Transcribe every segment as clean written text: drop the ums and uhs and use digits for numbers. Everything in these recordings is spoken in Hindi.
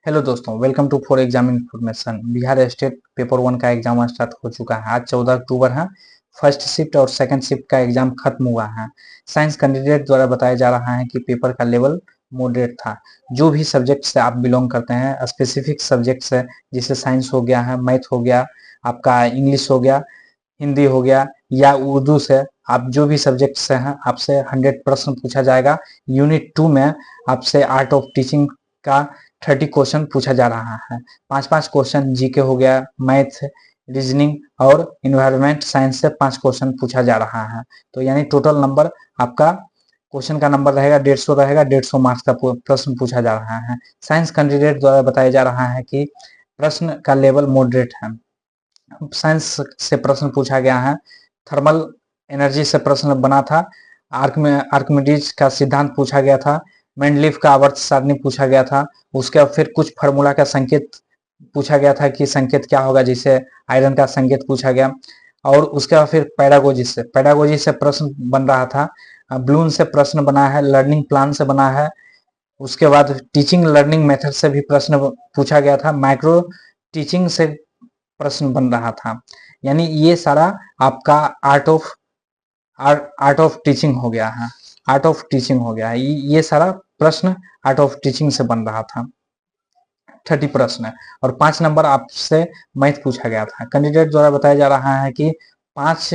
हेलो दोस्तों, welcome to for exam information. Bihar state paper one का एग्जाम स्टार्ट हो चुका है। आज 14 अक्टूबर है। फर्स्ट शिफ्ट और सेकंड शिफ्ट का एग्जाम खत्म हुआ है। साइंस कैंडिडेट द्वारा बताया जा रहा है कि पेपर का लेवल मॉडरेट था। जो भी सब्जेक्ट से आप बिलोंग करते हैं, स्पेसिफिक सब्जेक्ट से, जैसे साइंस हो गया है, मैथ हो गया, आपका इंग्लिश हो गया, हिंदी हो गया या उर्दू से, आप जो भी सब्जेक्ट से हैं आपसे 100 प्रश्न पूछा जाएगा। यूनिट 2 में आपसे आर्ट ऑफ टीचिंग का 30 क्वेश्चन पूछा जा रहा है। 5-5 क्वेश्चन जीके हो गया, मैथ, रीजनिंग और इन्वायरमेंट साइंस से 5 क्वेश्चन पूछा जा रहा है। तो यानी टोटल नंबर आपका क्वेश्चन का नंबर रहेगा 150 रहेगा। 150 मार्क्स का प्रश्न पूछा जा रहा है। साइंस कैंडिडेट द्वारा बताया जा रहा है कि प्रश्न का लेवल मॉडरेट है। साइंस से प्रश्न पूछा गया है। थर्मल एनर्जी से प्रश्न बना था। आर्किमिडीज का सिद्धांत पूछा गया था। मेंडलीफ का आवर्त सारणी पूछा गया था। उसके बाद फिर कुछ फार्मूला का संकेत पूछा गया था कि संकेत क्या होगा, जिसे आयरन का संकेत पूछा गया। और उसके बाद फिर पैडागोजी से प्रश्न बन रहा था। ब्लून से प्रश्न बना है, लर्निंग प्लान से बना है। उसके बाद टीचिंग लर्निंग मेथड से भी प्रश्न पूछा गया था। माइक्रो टीचिंग से प्रश्न बन रहा था। यानी ये सारा आपका आर्ट ऑफ टीचिंग हो गया है। आर्ट ऑफ टीचिंग हो गया है। ये सारा प्रश्न आर्ट ऑफ टीचिंग से बन रहा था। 30 प्रश्न और 5 नंबर आपसे मैथ पूछा गया था। कैंडिडेट द्वारा बताया जा रहा है कि 5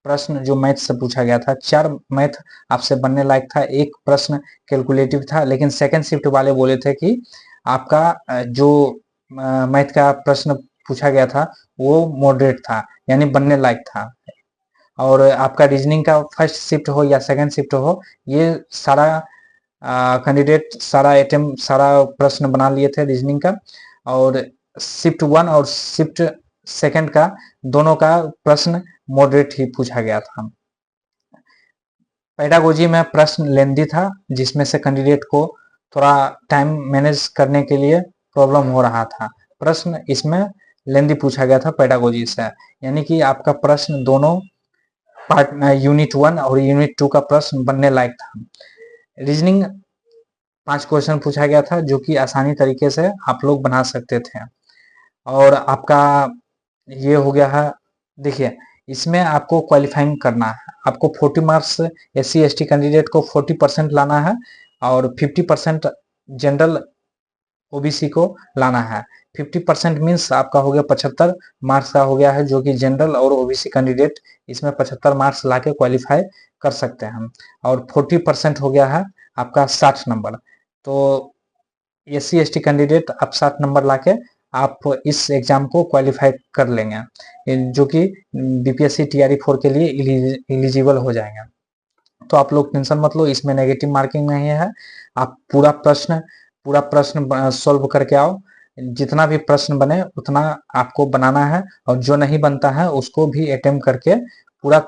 प्रश्न जो मैथ से पूछा गया था, 4 मैथ आपसे बनने लायक था, 1 प्रश्न कैलकुलेटिव था। लेकिन सेकंड शिफ्ट वाले बोले थे कि आपका जो मैथ का प्रश्न पूछा गया था वो मॉडरेट था, यानी बनने लायक था। और आपका रीजनिंग का फर्स्ट शिफ्ट हो या सेकंड शिफ्ट हो, ये सारा कैंडिडेट सारा प्रश्न बना लिए थे रीजनिंग का। और शिफ्ट 1 और शिफ्ट सेकंड का दोनों का प्रश्न मॉडरेट ही पूछा गया था। पेडागोजी में प्रश्न लेंदी था, जिसमें से कैंडिडेट को थोड़ा टाइम मैनेज करने के लिए प्रॉब्लम हो रहा था। प्रश्न इसमें लेंदी पूछा गया था पेडागोजी से। यानी कि आपका प्रश्न दोनों पार्ट यूनिट 1 और यूनिट 2 का प्रश्न बनने लायक था। रीजनिंग 5 क्वेश्चन पूछा गया था, जो कि आसानी तरीके से आप लोग बना सकते थे। और आपका ये हो गया है। देखिए, इसमें आपको क्वालिफाइंग करना है। आपको 40 मार्क्स SC ST कैंडिडेट को 40% लाना है और 50% जनरल OBC को लाना है। 50% मीन्स आपका हो गया 75 मार्क्स का हो गया है, जो कि जनरल और OBC कैंडिडेट इसमें 75 मार्क्स लाके क्वालिफाई कर सकते हैं। और 40% हो गया है आपका 60 नंबर। तो SC ST कैंडिडेट आप 60 नंबर लाके आप इस एग्जाम को क्वालिफाई कर लेंगे, जो कि BPSC TRE 4 के लिए एलिजिबल हो जाएंगे। तो आप लोग टेंशन मत लो, इसमें नेगेटिव मार्किंग नहीं है। आप पूरा प्रश्न सॉल्व करके आओ। जितना भी प्रश्न बने उतना आपको बनाना है, और जो नहीं बनता है उसको भी अटेम्प्ट करके पूरा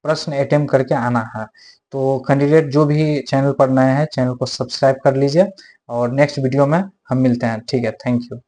प्रश्न अटेम्प्ट करके आना है। तो कैंडिडेट जो भी चैनल पर नए हैं, चैनल को सब्सक्राइब कर लीजिए और नेक्स्ट वीडियो में हम मिलते हैं। ठीक है, थैंक यू।